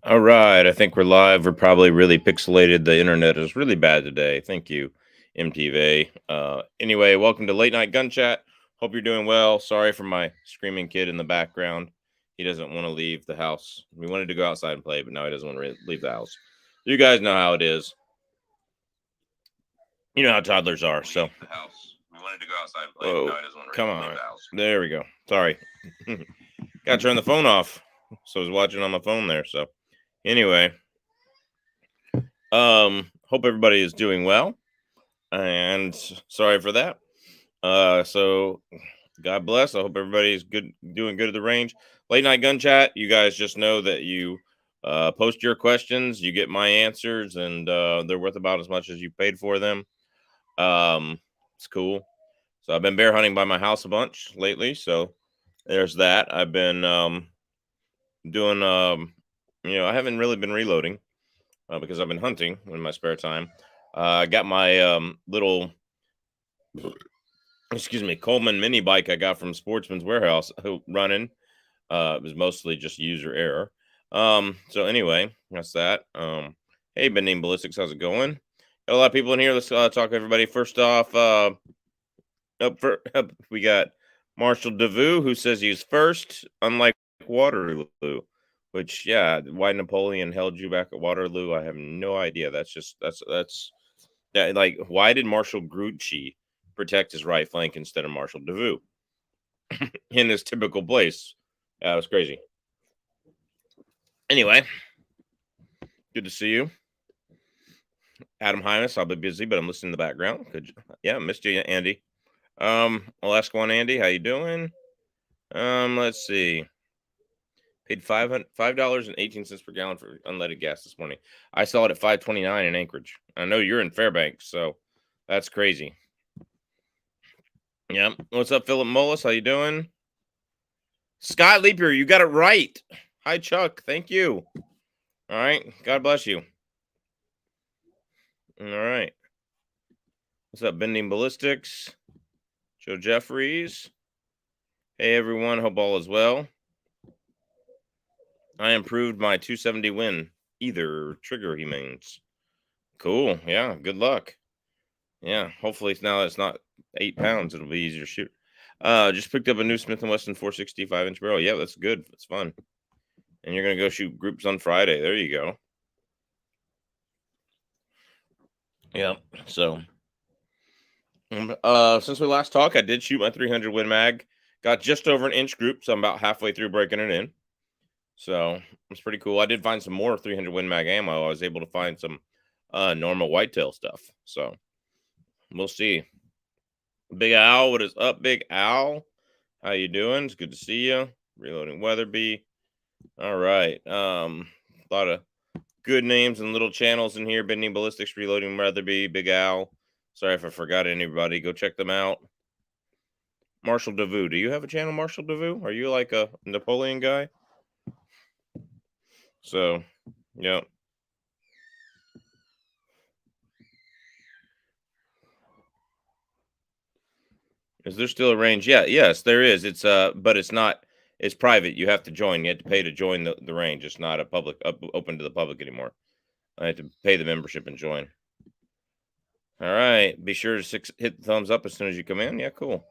All right, I think we're live. We're probably really pixelated. The internet is really bad today. Thank you, MTV. Anyway, welcome to Late Night Gun Chat. Hope you're doing well. Sorry for my screaming kid in the background. He doesn't want to leave the house. We wanted to go outside and play, but now he doesn't want to leave the house. You guys know how it is. You know how toddlers are. So, Leave the house. We wanted to go outside and play, but whoa, now he doesn't want to come leave on. the house. There we go. Sorry. Got to turn the phone off. So I was watching on my phone there. So, anyway. Hope everybody is doing well, and sorry for that. So God bless. I hope everybody's good, doing good at the range. Late night gun chat. You guys just know that you post your questions, you get my answers, and they're worth about as much as you paid for them. It's cool. So I've been bear hunting by my house a bunch lately. So there's that. I've been doing. I haven't really been reloading. Because I've been hunting in my spare time. I got my little, Coleman mini bike I got from Sportsman's Warehouse running. It was mostly just user error. So anyway, that's that. Hey, been named Ballistics. How's it going? Got a lot of people in here. Let's talk to everybody. First off, we got Marshall DeVue, who says he's first, unlike Waterloo. Which, yeah, why Napoleon held you back at Waterloo, I have no idea. That's that. Like, why did Marshal Grouchy protect his right flank instead of Marshal DeVue in his typical place? That was crazy. Anyway, good to see you, Adam Hymas. I'll be busy, but I'm listening in the background. Yeah, missed you, Andy. Alaska One Andy, how you doing? Let's see. Paid $5.18 per gallon for unleaded gas this morning. I saw it at $5.29 in Anchorage. I know you're in Fairbanks, so that's crazy. Yeah. What's up, Philip Mullis? How you doing? Scott Leapier, you got it right. Hi, Chuck. Thank you. All right. God bless you. All right. What's up, Bending Ballistics? Joe Jeffries. Hey, everyone. Hope all is well. I improved my 270 win. Either trigger, he means. Cool. Yeah. Good luck. Yeah. Hopefully now that it's not 8 pounds, it'll be easier to shoot. Just picked up a new Smith & Wesson 465-inch barrel. Yeah, that's good. That's fun. And you're going to go shoot groups on Friday. There you go. Yeah. So, since we last talked, I did shoot my 300 Win Mag. Got just over an inch group, so I'm about halfway through breaking it in. So, it's pretty cool. I did find some more 300 Win Mag ammo. I was able to find some normal whitetail stuff. So, we'll see. Big Al, what is up, Big Al? How you doing? It's good to see you. Reloading Weatherby. All right. A lot of good names and little channels in here. Bending Ballistics, Reloading Weatherby, Big Al. Sorry if I forgot anybody. Go check them out. Marshall DeVue. Do you have a channel, Marshall DeVue? Are you like a Napoleon guy? So, yeah. Is there still a range? Yeah, yes, there is. It's but it's not. It's private. You have to join. You have to pay to join the range. It's not a public open to the public anymore. I have to pay the membership and join. All right. Be sure to hit the thumbs up as soon as you come in. Yeah, cool.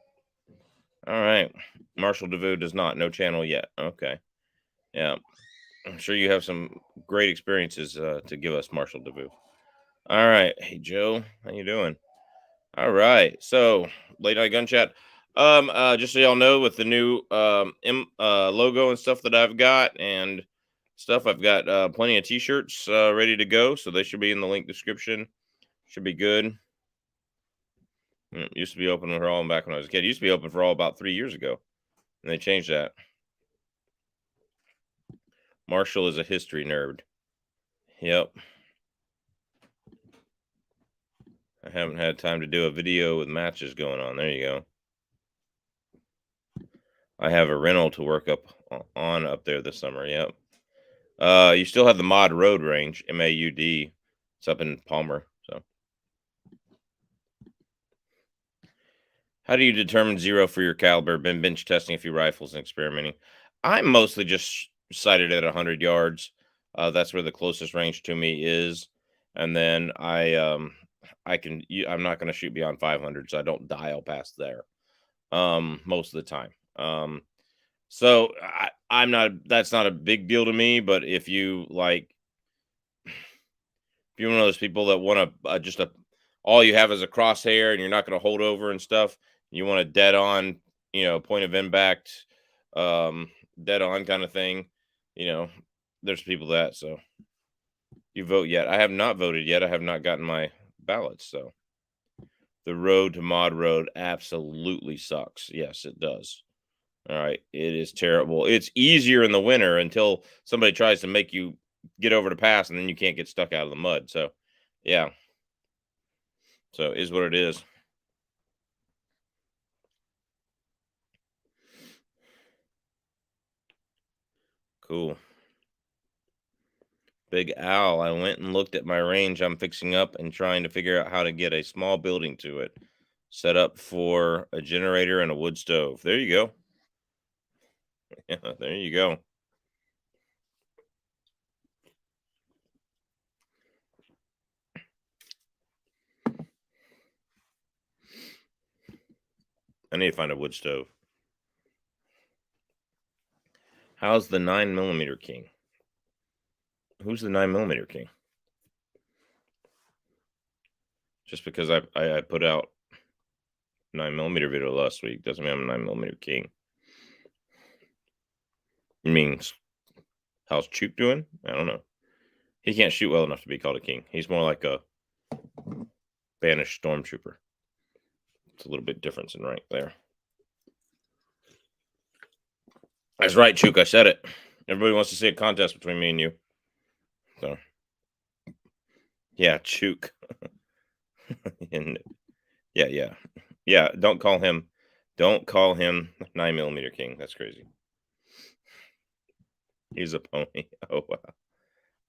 All right. Marshall DeVue does not. No channel yet. Okay. Yeah. I'm sure you have some great experiences to give us, Marshall DeVue. All right. Hey, Joe. How you doing? All right. So, late night gun chat. Just so y'all know, with the new logo and stuff that I've got and stuff, I've got plenty of t-shirts ready to go. So they should be in the link description. Should be good. It used to be open for all back when I was a kid. It used to be open for all about 3 years ago. And they changed that. Marshall is a history nerd. Yep. I haven't had time to do a video with matches going on. There you go. I have a rental to work up there this summer. Yep. You still have the Mod Road range, MAUD. It's up in Palmer. So, how do you determine zero for your caliber? Been bench testing a few rifles and experimenting. I'm mostly just sighted at 100 yards. That's where the closest range to me is, and then I'm not going to shoot beyond 500, so I don't dial past there most of the time. So I'm not. That's not a big deal to me. But if you like, if you're one of those people that want to just a all you have is a crosshair and you're not going to hold over and stuff, you want a dead on, point of impact, um, dead on kind of thing. You know, there's people that. So you vote yet? I have not voted yet. I have not gotten my ballots. So the road to Mod Road absolutely sucks. Yes, it does. All right, it is terrible. It's easier in the winter until somebody tries to make you get over the pass, and then you can't get stuck out of the mud. So, yeah. So it is what it is. Cool. Big Al, I went and looked at my range I'm fixing up and trying to figure out how to get a small building to it. Set up for a generator and a wood stove. There you go. Yeah, there you go. I need to find a wood stove. How's the 9mm king? Who's the 9mm king? Just because I put out 9mm video last week doesn't mean I'm a 9mm king. It means how's Choop doing? I don't know. He can't shoot well enough to be called a king. He's more like a banished stormtrooper. It's a little bit difference in rank there. That's right, Chook. I said it. Everybody wants to see a contest between me and you. So, yeah, Chook. And yeah. Don't call him 9mm king. That's crazy. He's a pony. Oh wow.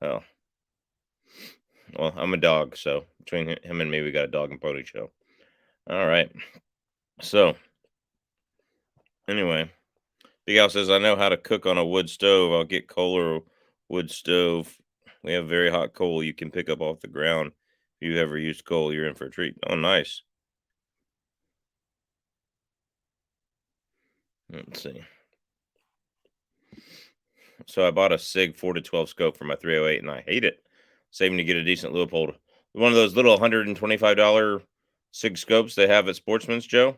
Oh. Well, I'm a dog, so between him and me, we got a dog and pony show. All right. So, anyway, Big Al says, I know how to cook on a wood stove. I'll get coal or wood stove. We have very hot coal you can pick up off the ground. If you ever used coal, you're in for a treat. Oh, nice. Let's see. So I bought a SIG 4-12 scope for my 308, and I hate it. Saving to get a decent Leupold. One of those little $125 SIG scopes they have at Sportsman's, Joe.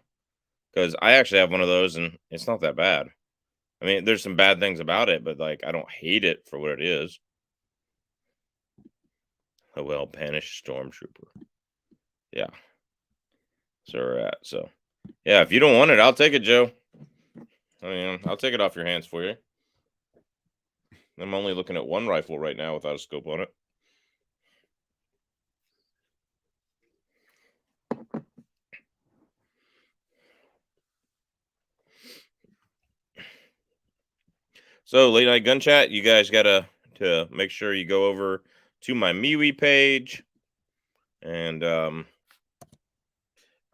Because I actually have one of those, and it's not that bad. I mean, there's some bad things about it, but like I don't hate it for what it is. A well banished stormtrooper. Yeah. So we're at. So yeah, if you don't want it, I'll take it, Joe. I mean, I'll take it off your hands for you. I'm only looking at one rifle right now without a scope on it. So late night gun chat, you guys gotta to make sure you go over to my MeWe page and go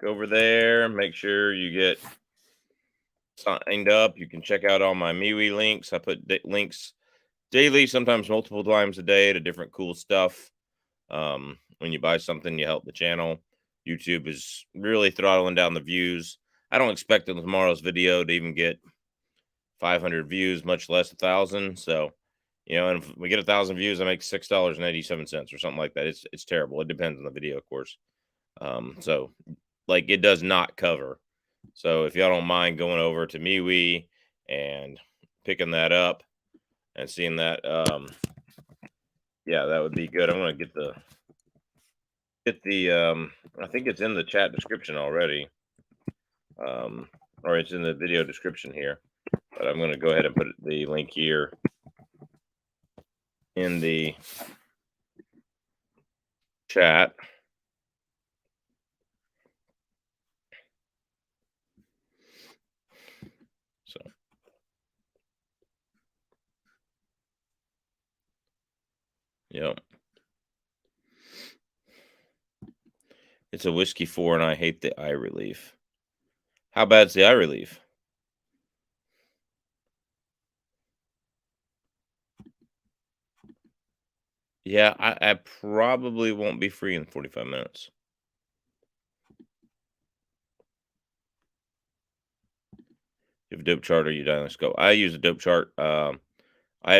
over there. Make sure you get signed up. You can check out all my MeWe links. I put links daily, sometimes multiple times a day to different cool stuff. When you buy something, you help the channel. YouTube is really throttling down the views. I don't expect tomorrow's video to even get 500 views, much less 1,000. So, and if we get 1,000 views, I make $6.87 or something like that. It's terrible. It depends on the video, of course. So like it does not cover. So if y'all don't mind going over to MeWe and picking that up and seeing that, yeah, that would be good. I'm gonna get the I think it's in the chat description already. Or it's in the video description here. But I'm gonna go ahead and put the link here in the chat. So yep. It's a whiskey 4 and I hate the eye relief. How bad's the eye relief? Yeah, I probably won't be free in 45 minutes. You have a dope chart or you die on scope. I use a dope chart. I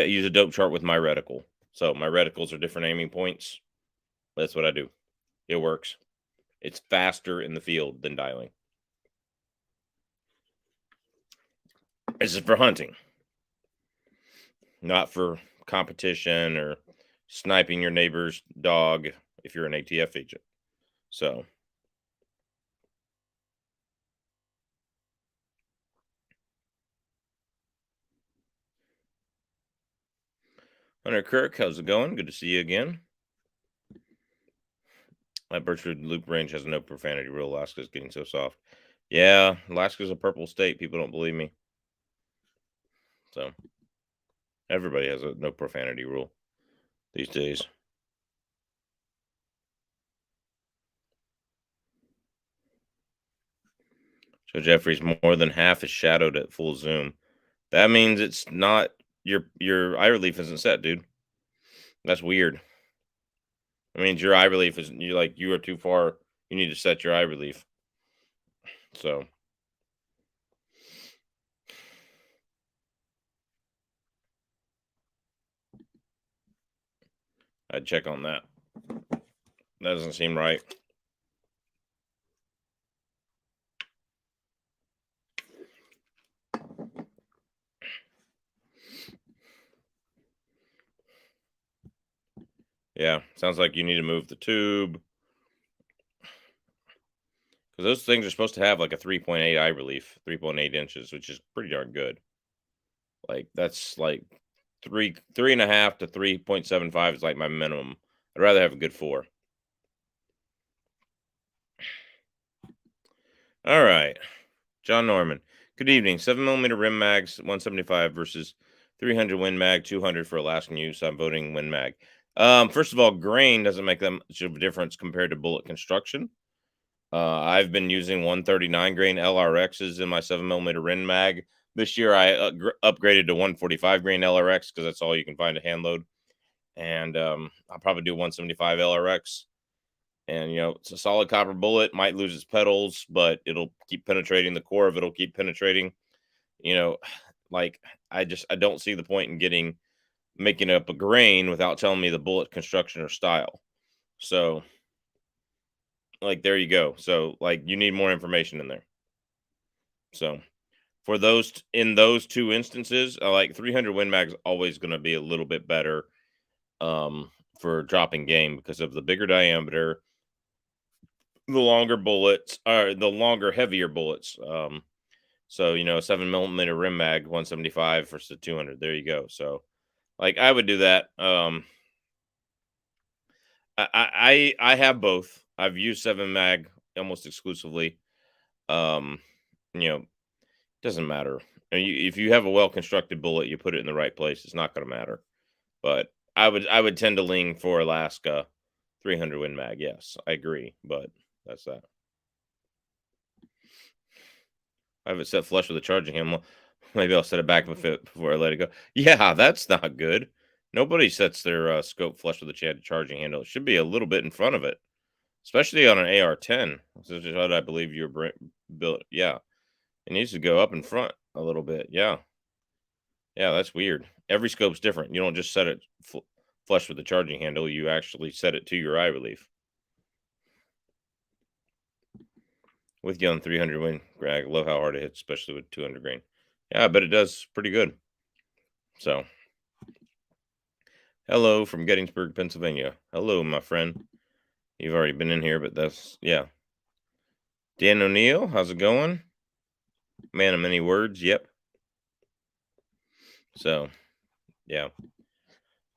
use a dope chart with my reticle. So my reticles are different aiming points. That's what I do. It works. It's faster in the field than dialing. This is for hunting, not for competition or sniping your neighbor's dog if you're an ATF agent. So Hunter Kirk, how's it going? Good to see you again. My Birchwood Loop Range has no profanity rule. Alaska's getting so soft. Yeah, Alaska's a purple state. People don't believe me. So everybody has a no profanity rule these days. So Jeffrey's more than half is shadowed at full zoom. That means it's not your eye relief isn't set, dude. That's weird. It means your eye relief is you are too far. You need to set your eye relief. So I'd check on that. That doesn't seem right. Yeah, sounds like you need to move the tube. Because those things are supposed to have like a 3.8 eye relief, 3.8 inches, which is pretty darn good. Like that's like 3.5 to 3.75 is like my minimum. I'd rather have a good 4. All right. John Norman. Good evening. 7mm rim mags 175 versus 300 Win Mag 200 for Alaskan use. I'm voting Win Mag. First of all, grain doesn't make that much of a difference compared to bullet construction. I've been using 139 grain LRXs in my 7mm Rin Mag. This year, I upgraded to 145 grain LRX because that's all you can find a hand load. And I'll probably do 175 LRX. And, it's a solid copper bullet, might lose its petals, but it'll keep penetrating. The core of it'll keep penetrating. Like I don't see the point in making up a grain without telling me the bullet construction or style. So, like, there you go. So, like, you need more information in there. So, for in those two instances, like 300 Win Mag is always going to be a little bit better for dropping game because of the bigger diameter, the longer bullets, or the longer, heavier bullets. So 7mm Rim Mag 175 versus 200. There you go. So, like, I would do that. I have both. I've used 7 mag almost exclusively. Um, you know, doesn't matter. If you have a well constructed bullet, you put it in the right place. It's not going to matter. But I would tend to lean for Alaska 300 Win Mag. Yes, I agree. But that's that. I have it set flush with the charging handle. Maybe I'll set it back before I let it go. Yeah, that's not good. Nobody sets their scope flush with the charging handle. It should be a little bit in front of it, especially on an AR-10. This is what I believe you're built. Yeah, it needs to go up in front a little bit. Yeah, yeah, that's weird. Every scope's different. You don't just set it flush with the charging handle. You actually set it to your eye relief. With you on 300 Win Greg. Love how hard it hits, especially with 200 grain. Yeah, I bet it does pretty good. So, hello from Gettysburg, Pennsylvania. Hello, my friend. You've already been in here, but yeah. Dan O'Neill, how's it going? Man of many words, yep. So, yeah.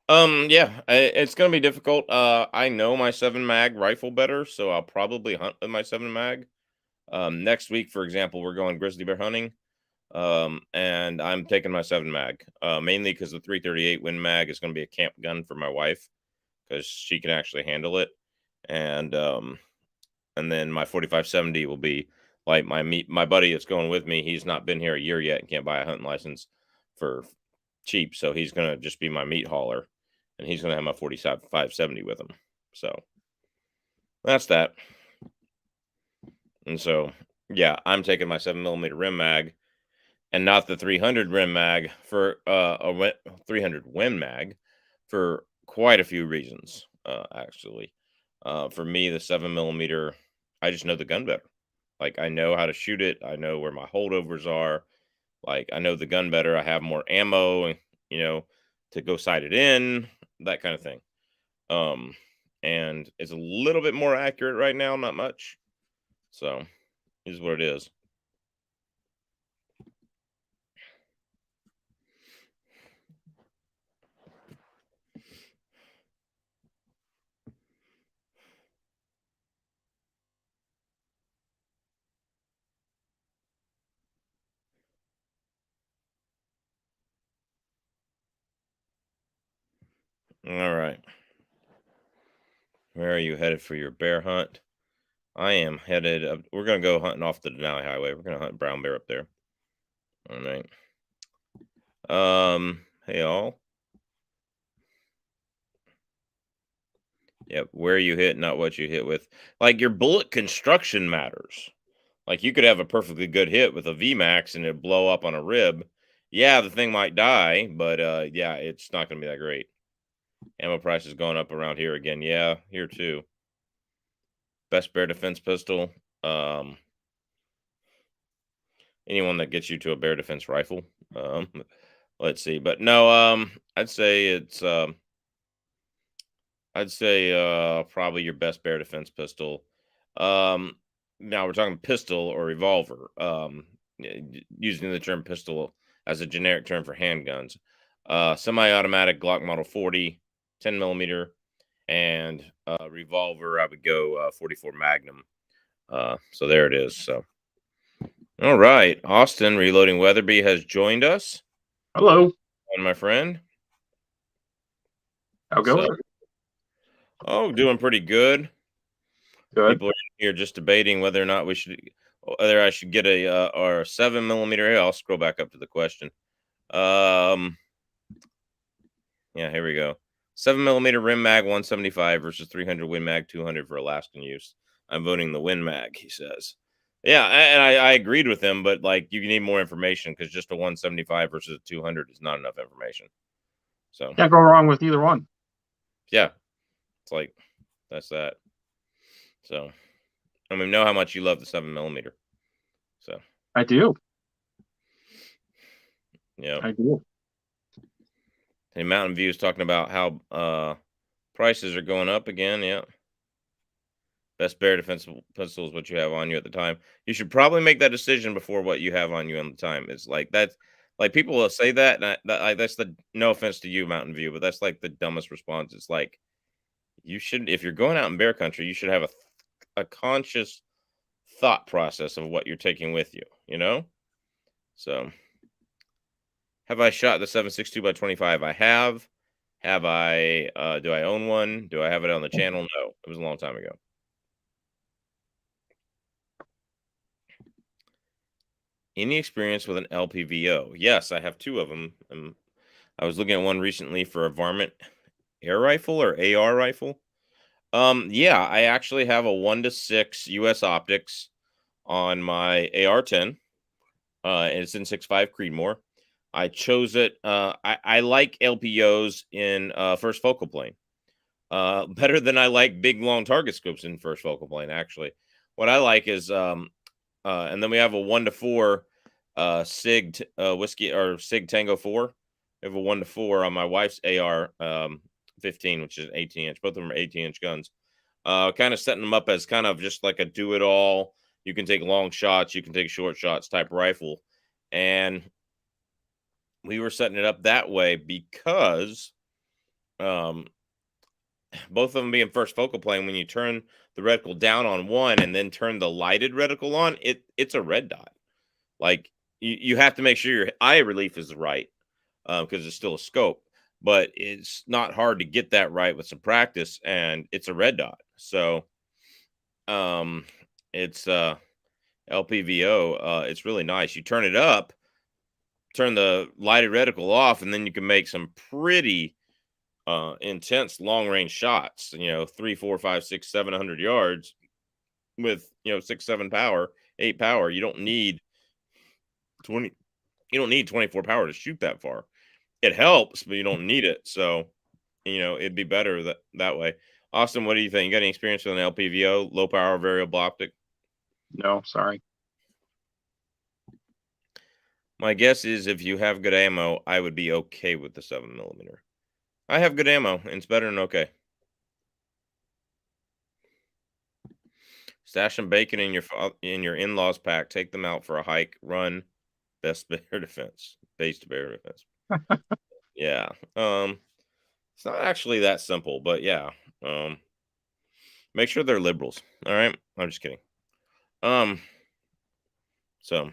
Yeah, it's gonna be difficult. I know my 7 mag rifle better, so I'll probably hunt with my 7 mag. Next week, for example, we're going grizzly bear hunting. And I'm taking my 7 mag, mainly because the 338 Win Mag is going to be a camp gun for my wife because she can actually handle it. And then my 4570 will be like my buddy that's going with me. He's not been here a year yet and can't buy a hunting license for cheap, so he's going to just be my meat hauler. and he's going to have my 45-70 with him. So that's that. And so, yeah, I'm taking my 7mm rim mag and not the 300 rim mag for 300 Win mag for quite a few reasons. Actually, for me, the 7mm, I just know the gun better. Like, I know how to shoot it. I know where my holdovers are. Like, I know the gun better. I have more ammo, you know, to go sight it in, that kind of thing. And it's a little bit more accurate right now, not much. So, is what it is. All right. Where are you headed for your bear hunt? I am headed up. We're going to go hunting off the Denali Highway. We're going to hunt brown bear up there. All right. Hey, all. Yep. Where you hit, not what you hit with. Like, your bullet construction matters. Like, you could have a perfectly good hit with a VMAX and it blow up on a rib. Yeah, the thing might die, but yeah, it's not going to be that great. Ammo prices going up around here again. Yeah, here too. Best bear defense pistol. Anyone that gets you to a bear defense rifle. Let's see, but no, I'd say it's probably your best bear defense pistol. Now we're talking pistol or revolver. Using the term pistol as a generic term for handguns. Semi-automatic Glock Model 40, 10mm, and revolver. I would go 44 Magnum. So there it is. So, all right, Austin Reloading Weatherby has joined us. Hello, And my friend. how goes it? Oh, doing pretty good. Good. People are here just debating whether or not whether I should get a or 7mm. Here, I'll scroll back up to the question. Yeah, here we go. 7mm Rim Mag 175 versus 300 Win Mag 200 for Alaskan use. I'm voting the Win Mag, he says. Yeah, and I agreed with him, but like you need more information because just a 175 versus a 200 is not enough information. So Can't go wrong with either one. yeah, it's like that's that. So I mean, know how much you love the 7mm. So I do. Yeah, I do. and Mountain View is talking about how prices are going up again. Yeah. Best bear defense pistol is what you have on you at the time. You should probably make that decision before what you have on you at the time. It's like that's like people will say that, and that's the no offense to you, Mountain View, but that's like the dumbest response. It's like you should, if you're going out in bear country, you should have a conscious thought process of what you're taking with you. You know. So, have I shot the 7.62 by 25? I have. Have I? Do I own one? Do I have it on the channel? No, it was a long time ago. Any experience with an LPVO? Yes, I have two of them. I was looking at one recently for a varmint air rifle or AR rifle. Yeah, I actually have a 1:6 US optics on my AR-10. And it's in 6.5 Creedmoor. I chose it. I like LPOs in first focal plane. Better than I like big long target scopes in first focal plane. Actually, what I like is and then we have a 1:4 SIG whiskey or SIG Tango 4. We have a 1:4 on my wife's AR 15, which is an 18-inch. Both of them are 18-inch guns. Kind of setting them up as kind of just like a do-it-all. You can take long shots, you can take short shots type rifle, and we were setting it up that way because both of them being first focal plane, when you turn the reticle down on one and then turn the lighted reticle on, it's a red dot. Like you have to make sure your eye relief is right because it's still a scope, but it's not hard to get that right with some practice, and it's a red dot. So it's LPVO. It's really nice. You turn it up, turn the lighted reticle off, and then you can make some pretty intense long range shots, 3, 4, 5, 6, 700 yards with 6, 7 power, 8 power. You don't need 20. You don't need 24 power to shoot that far. It helps, but you don't need it. So it'd be better that way. Austin, what do you think? You got any experience with an LPVO, low power variable optic? No, sorry. My guess is if you have good ammo, I would be okay with the 7mm. I have good ammo, and it's better than okay. Stash some bacon in your in-laws pack. Take them out for a hike. Run. Best bear defense. Based bear defense. Yeah. It's not actually that simple, but yeah. Make sure they're liberals. All right. I'm just kidding. So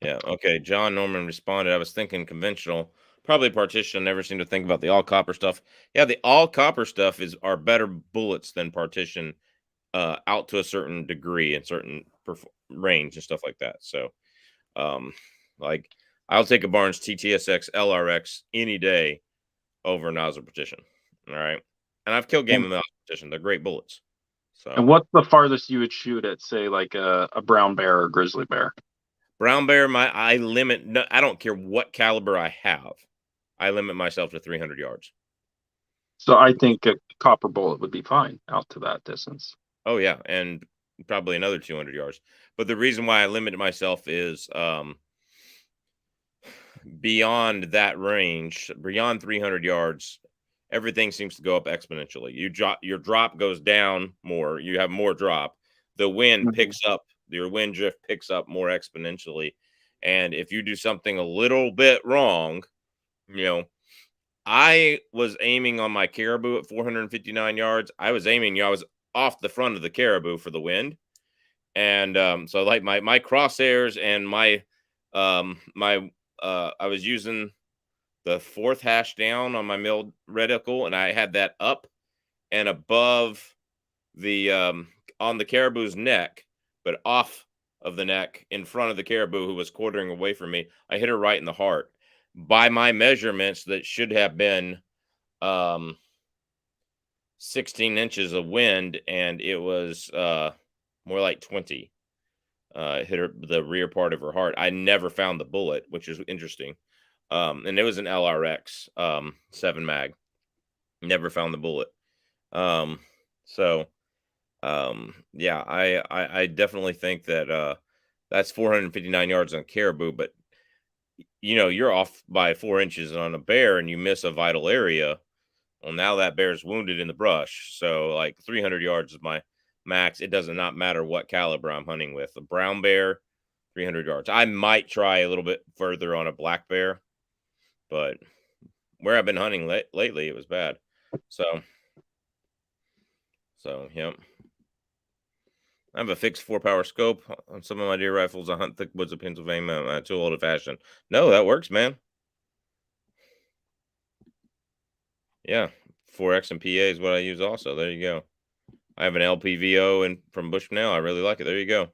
yeah. Okay. John Norman responded. I was thinking conventional, probably partition. Never seem to think about the all copper stuff. Yeah, the all copper stuff are better bullets than partition, out to a certain degree and certain range and stuff like that. So, like I'll take a Barnes TTSX LRX any day over nozzle partition. All right, and I've killed game with nozzle partition. They're great bullets. So, And what's the farthest you would shoot at, say, like a brown bear or grizzly bear? brown bear, I limit. No, I don't care what caliber I have. I limit myself to 300 yards. So I think a copper bullet would be fine out to that distance. Oh yeah, and probably another 200 yards. But the reason why I limit myself is beyond that range, beyond 300 yards, everything seems to go up exponentially. Your drop goes down more. You have more drop. The wind picks up. Your wind drift picks up more exponentially. And if you do something a little bit wrong, I was aiming on my caribou at 459 yards. I was off the front of the caribou for the wind. And so like my crosshairs and I was using the fourth hash down on my milled reticle, and I had that up and above the on the caribou's neck, but off of the neck in front of the caribou who was quartering away from me. I hit her right in the heart. By my measurements, that should have been 16 inches of wind, and it was more like 20. Hit her the rear part of her heart. I never found the bullet, which is interesting. And it was an LRX 7 mag. Never found the bullet. Yeah, I definitely think that that's 459 yards on caribou, but you're off by 4 inches on a bear and you miss a vital area. Well, now that bear's wounded in the brush. So like 300 yards is my max. It does not matter what caliber I'm hunting with. A brown bear, 300 yards. I might try a little bit further on a black bear, but where I've been hunting lately, it was bad. So yep. I have a fixed 4-power scope on some of my deer rifles. I hunt thick woods of Pennsylvania. Too old fashioned. No, that works, man. Yeah, 4X and PA is what I use also. There you go. I have an LPVO and from Bushnell. I really like it. There you go.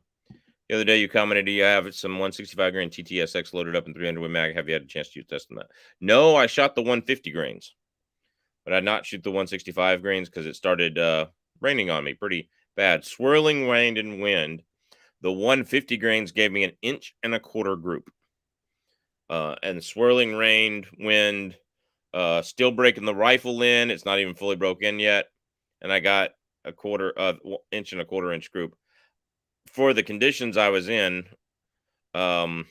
The other day you commented, do you have some 165 grain TTSX loaded up in 300 Win mag? Have you had a chance to test that? No, I shot the 150 grains, but I did not shoot the 165 grains because it started raining on me pretty bad. Swirling rain and wind. The 150 grains gave me 1.25 inch group. And swirling rain, wind, still breaking the rifle in. It's not even fully broken yet. And I got a 1.25 inch group. For the conditions I was in, I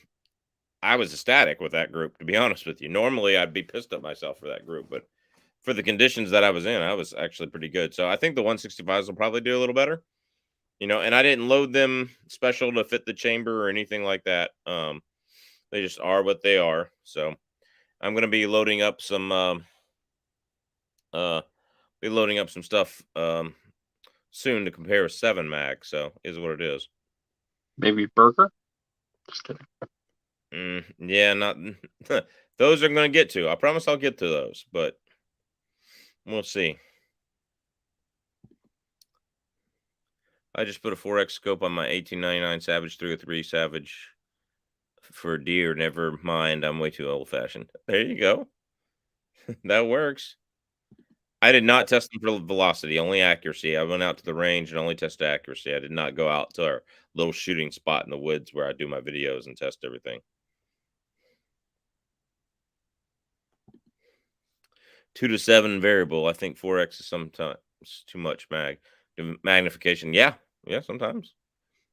was ecstatic with that group, to be honest with you. Normally, I'd be pissed at myself for that group, but for the conditions that I was in, I was actually pretty good. So I think the 165s will probably do a little better, and I didn't load them special to fit the chamber or anything like that. They just are what they are. So I'm going to be loading up some, stuff soon to compare a 7 mag. So is what it is. Maybe burger? Just kidding. Yeah, not those are going to get to. I promise I'll get to those, but we'll see. I just put a 4X scope on my 1899 Savage 303 Savage for deer. Never mind. I'm way too old fashioned. There you go. That works. I did not test them for velocity, only accuracy. I went out to the range and only tested accuracy. I did not go out to our little shooting spot in the woods where I do my videos and test everything. 2 to 7 variable. I think 4x is sometimes too much magnification. Yeah, sometimes.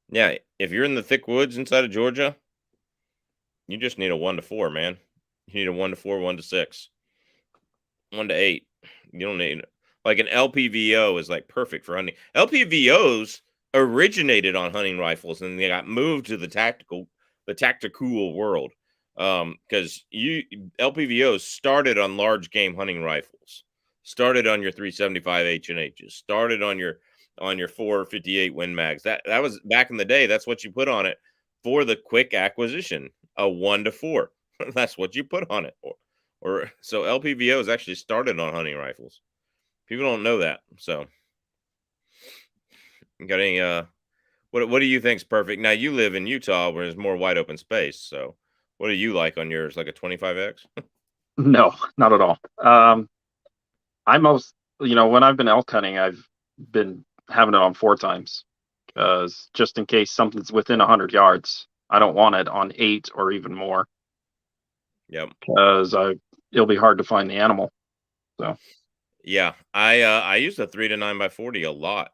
Yeah, if you're in the thick woods inside of Georgia, you just need a 1 to 4, man. You need a 1 to 4, 1 to 6, 1 to 8. You don't need like an LPVO is like perfect for hunting. LPVOs originated on hunting rifles and they got moved to the tactical world. Because LPVOs started on large game hunting rifles, started on your 375 H&Hs, started on your 458 Win Mags. That was back in the day. That's what you put on it for the quick acquisition, a 1 to 4. That's what you put on it. Or so LPVOs actually started on hunting rifles. People don't know that. So, you got any what do you think's perfect? Now you live in Utah where there's more wide open space. So, what do you like on yours? Like a 25x? No, not at all. I most, when I've been elk hunting, I've been having it on 4 times, because just in case something's within 100 yards, I don't want it on 8 or even more. Yep. Because it'll be hard to find the animal. So. Yeah, I use a 3 to 9x40 a lot.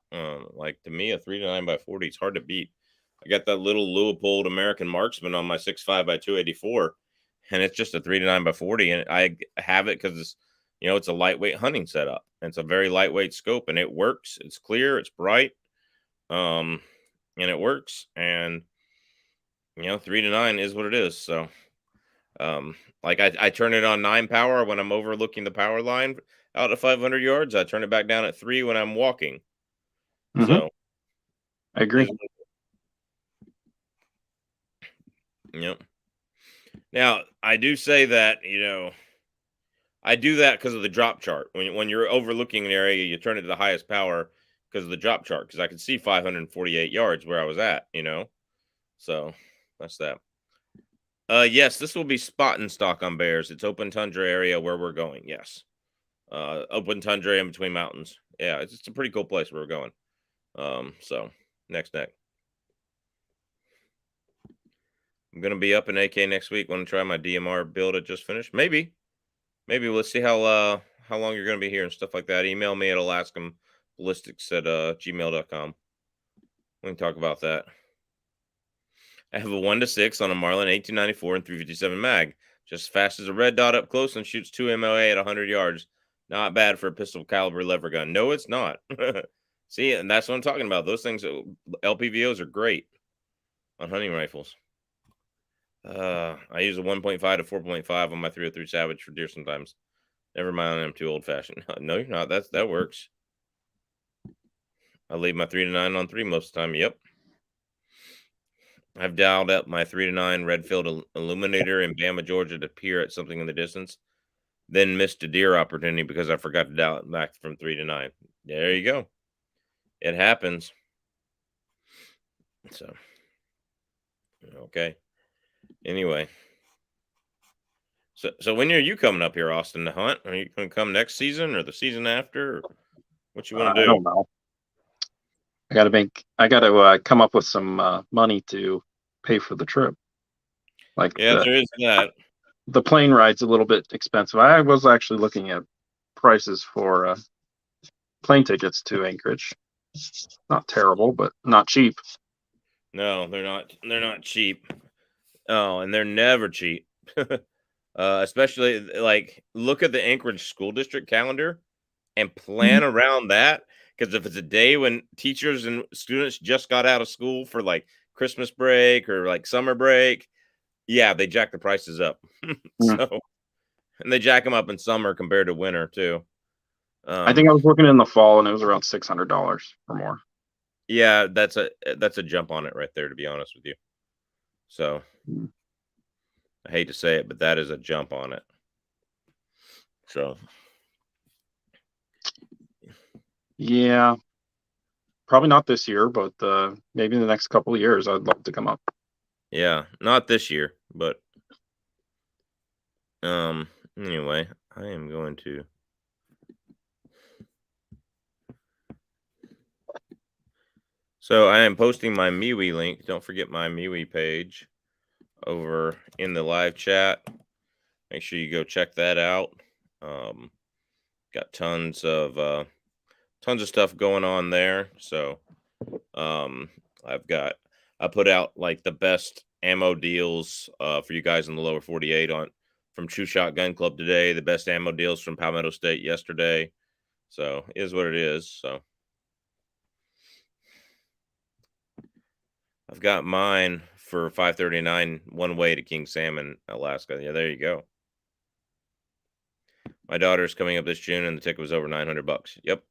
Like to me, a 3 to 9x40 is hard to beat. I got that little Leupold American Marksman on my 6.5x284, and it's just a 3 to 9x40, and I have it because it's a lightweight hunting setup. And it's a very lightweight scope, and it works. It's clear, it's bright, and it works. And 3 to 9 is what it is. So, like I turn it on 9 power when I'm overlooking the power line out at 500 yards. I turn it back down at 3 when I'm walking. So I agree. Yep. Now I do say that, I do that because of the drop chart. When you're overlooking an area, you turn it to the highest power because of the drop chart, because I could see 548 yards where I was at, So that's that. Yes, this will be spot and stock on bears. It's open tundra area where we're going. Yes. Open tundra in between mountains. Yeah, it's a pretty cool place where we're going. So next. I'm gonna be up in AK next week. Want to try my DMR build I just finished? Maybe. We'll see how long you're gonna be here and stuff like that. Email me at Ballistics@gmail.com. We can talk about that. I have a 1 to 6 on a Marlin 1894 and 357 mag. Just as fast as a red dot up close and shoots 2 MOA at 100 yards. Not bad for a pistol caliber lever gun. No, it's not. See, and that's what I'm talking about. Those things, LPVOs are great on hunting rifles. I use a 1.5 to 4.5 on my 303 Savage for deer sometimes. Never mind, I'm too old fashioned. No, you're not. That works. I leave my 3 to 9 on 3 most of the time. Yep. I've dialed up my 3 to 9 Redfield Illuminator in Bama, Georgia to peer at something in the distance, then missed a deer opportunity because I forgot to dial it back from 3 to 9. There you go. It happens. So, okay. Anyway. So when are you coming up here, Austin, to hunt? Are you going to come next season or the season after? Or what you want to do? I don't know. I got to come up with some money to pay for the trip. There is that. The plane ride's a little bit expensive. I was actually looking at prices for plane tickets to Anchorage. Not terrible, but not cheap. No, they're not. They're not cheap. Oh, and they're never cheap. Especially like look at the Anchorage school district calendar and plan around that. Because if it's a day when teachers and students just got out of school for like Christmas break or like summer break, yeah, they jack the prices up. So, and they jack them up in summer compared to winter too. I think I was looking in the fall and it was around $600 or more. Yeah, that's a jump on it right there, to be honest with you. So I hate to say it, but that is a jump on it. So yeah, probably not this year, but maybe in the next couple of years, I'd love to come up. Yeah, not this year. But anyway, I am going to. So I am posting my MeWe link. Don't forget my MeWe page over in the live chat. Make sure you go check that out. Got tons of stuff going on there. So I put out like the best ammo deals for you guys in the lower 48 from True Shot Gun Club today. The best ammo deals from Palmetto State yesterday. So it is what it is. So I've got mine for $539 one way to King Salmon, Alaska. Yeah, there you go. My daughter's coming up this June, and the ticket was over $900. Yep.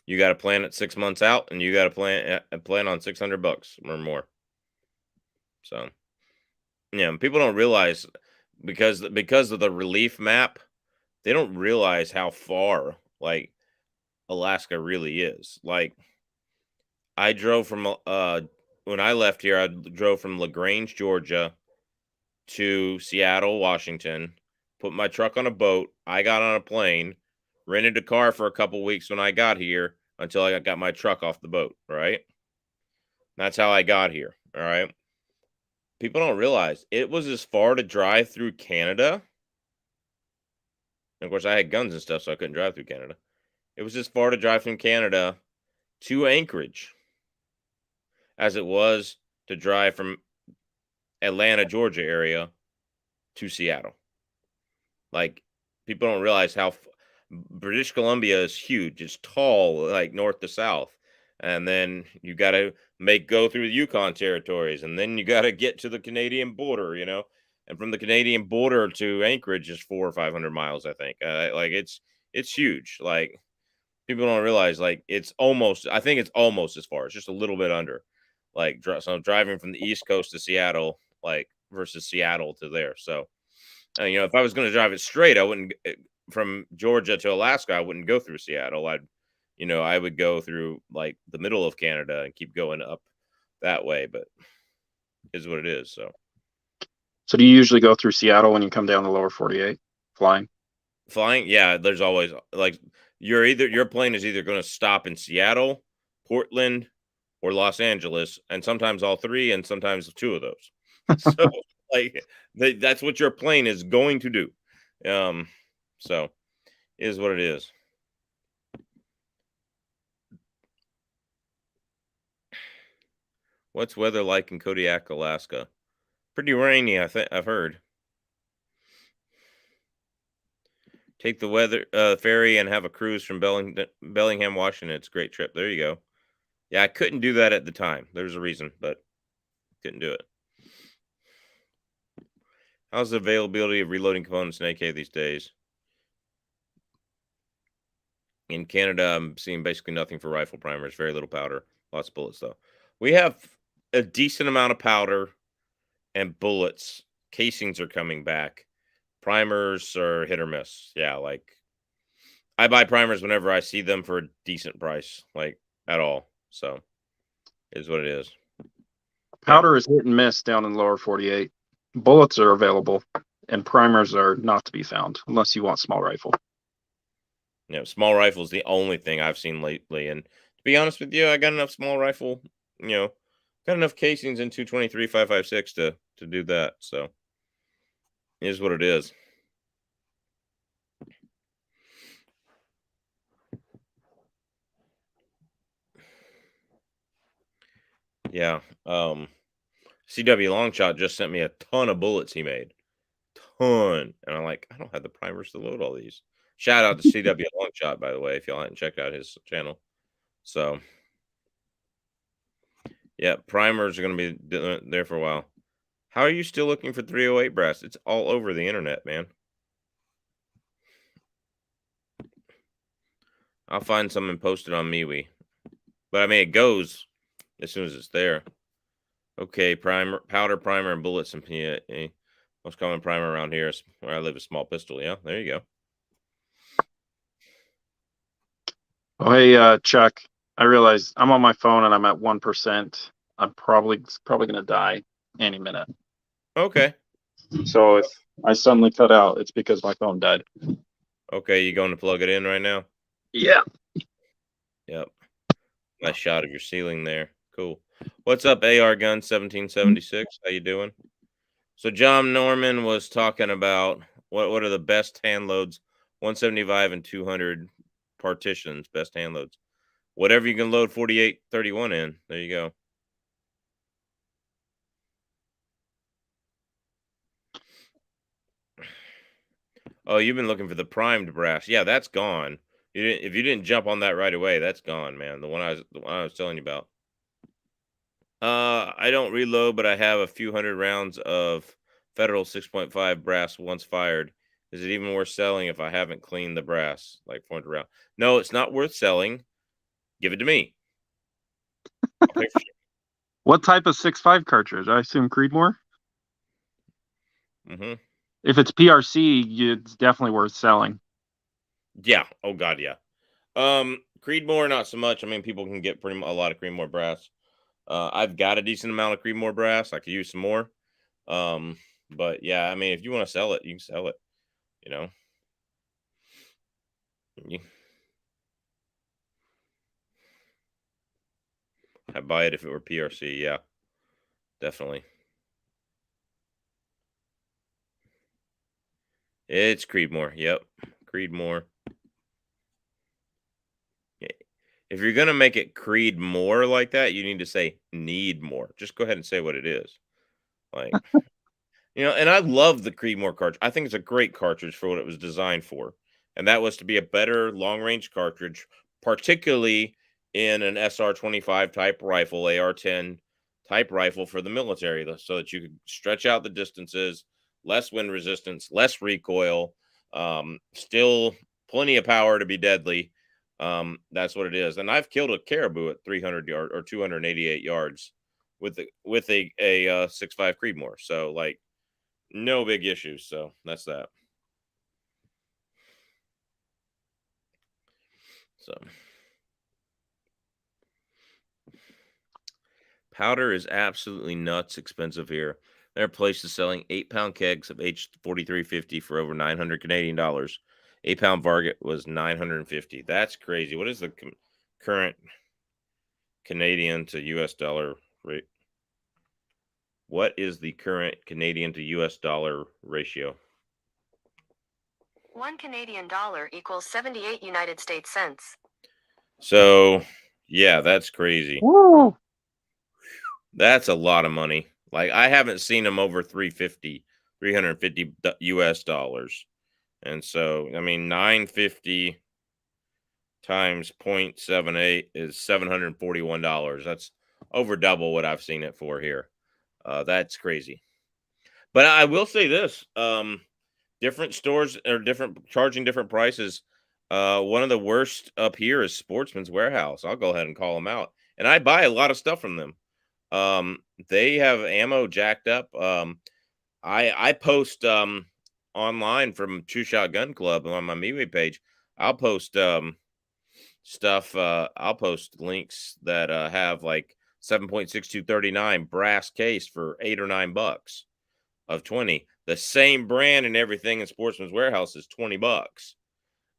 You got to plan it 6 months out, and you got to plan on $600 or more. So, yeah, people don't realize because of the relief map, they don't realize how far like Alaska really is. Like, I drove from when I left here, I drove from LaGrange, Georgia, to Seattle, Washington. Put my truck on a boat. I got on a plane, rented a car for a couple weeks when I got here until I got my truck off the boat. Right? That's how I got here. All right. People don't realize it was as far to drive through Canada. And of course, I had guns and stuff, so I couldn't drive through Canada. It was as far to drive from Canada to Anchorage as it was to drive from Atlanta, Georgia area to Seattle. Like, people don't realize how British Columbia is huge. It's tall, like north to south. And then you got to go through the Yukon territories, and then you got to get to the Canadian border, and from the Canadian border to Anchorage is 400 or 500 miles, I think. Like it's huge. Like, people don't realize, like, I think it's almost as far. It's just a little bit under. Like, so driving from the East Coast to Seattle, like, versus Seattle to there. So, if I was going to drive it straight, I wouldn't from Georgia to Alaska. I wouldn't go through Seattle. I would go through like the middle of Canada and keep going up that way. But it is what it is. So do you usually go through Seattle when you come down the lower 48 flying? Flying, yeah. There's always like your plane is either going to stop in Seattle, Portland, or Los Angeles, and sometimes all three, and sometimes two of those. So like that's what your plane is going to do. So it is what it is. What's weather like in Kodiak, Alaska? Pretty rainy, I think I've heard. Take the ferry and have a cruise from Bellingham, Washington. It's a great trip. There you go. Yeah, I couldn't do that at the time. There's a reason, but couldn't do it. How's the availability of reloading components in AK these days? In Canada, I'm seeing basically nothing for rifle primers. Very little powder. Lots of bullets, though. We have a decent amount of powder and bullets. Casings are coming back. Primers are hit or miss. Yeah, like, I buy primers whenever I see them for a decent price, like, at all. So, it is what it is. Powder is hit and miss down in the lower 48. Bullets are available, and primers are not to be found unless you want small rifle. Small rifle is the only thing I've seen lately. And to be honest with you, I got enough small rifle, got enough casings in 223 5.56 to do that. So, it is what it is. Yeah. CW Longshot just sent me a ton of bullets he made. Ton. And I'm like, I don't have the primers to load all these. Shout out to CW Longshot, by the way, if y'all hadn't checked out his channel. So, yeah, primers are going to be there for a while. How are you still looking for 308 brass? It's all over the internet, man. I'll find some and post it on MeWe. But I mean, it goes as soon as it's there. Okay, powder, primer, and bullets. And most common primer around here is where I live, a small pistol. Yeah, there you go. Oh, hey, Chuck, I realize I'm on my phone and I'm at 1%. I'm probably gonna die any minute. Okay. So if I suddenly cut out, it's because my phone died. Okay, you going to plug it in right now? Yeah. Yep. Nice shot of your ceiling there. Cool. What's up, AR Gun 1776? How you doing? So John Norman was talking about what are the best hand loads, 175 and 200 partitions, best hand loads. Whatever you can load 4831 in. There you go. Oh, you've been looking for the primed brass. Yeah, that's gone. If you didn't jump on that right away, that's gone, man. The one I was telling you about. I don't reload, but I have a few hundred rounds of Federal 6.5 brass once fired. Is it even worth selling if I haven't cleaned the brass? Like 400 rounds? No, it's not worth selling. Give it to me. I'll pay for What type of 6.5 cartridge? I assume Creedmoor. it. Mm-hmm. If it's PRC, it's definitely worth selling. Yeah. Oh God, yeah. Creedmoor, not so much. I mean, people can get a lot of Creedmoor brass. I've got a decent amount of Creedmoor brass. I could use some more. But yeah, I mean, if you want to sell it, you can sell it. You know. I'd buy it if it were PRC. Yeah, definitely. It's Creedmoor. Yep, Creedmoor. If you're gonna make it Creedmoor like that, you need to say need more. Just go ahead and say what it is. Like, and I love the Creedmoor cartridge. I think it's a great cartridge for what it was designed for, and that was to be a better long range cartridge, particularly in an SR-25 type rifle, AR-10 type rifle for the military, so that you could stretch out the distances, less wind resistance, less recoil, still plenty of power to be deadly. That's what it is. And I've killed a caribou at 300 yards or 288 yards with a 6.5 Creedmoor. So like no big issues. So that's that. So powder is absolutely nuts expensive here. There are places selling 8-pound kegs of H4350 for over 900 Canadian dollars. 8-pound Varget was 950. That's crazy. What is the current Canadian to US dollar rate? What is the current Canadian to US dollar ratio? 1 Canadian dollar equals 78 United States cents. So, yeah, that's crazy. Woo! That's a lot of money. Like I haven't seen them over 350 US dollars. And so, I mean, 950 times 0.78 is $741. That's over double what I've seen it for here. That's crazy. But I will say this, different stores are charging different prices. One of the worst up here is Sportsman's Warehouse. I'll go ahead and call them out. And I buy a lot of stuff from them. They have ammo jacked up. I post online from Two Shot Gun Club on my MeWe page. I'll post stuff. I'll post links that have like 7.6239 brass case for $8 or $9 of 20. The same brand and everything in Sportsman's Warehouse is $20.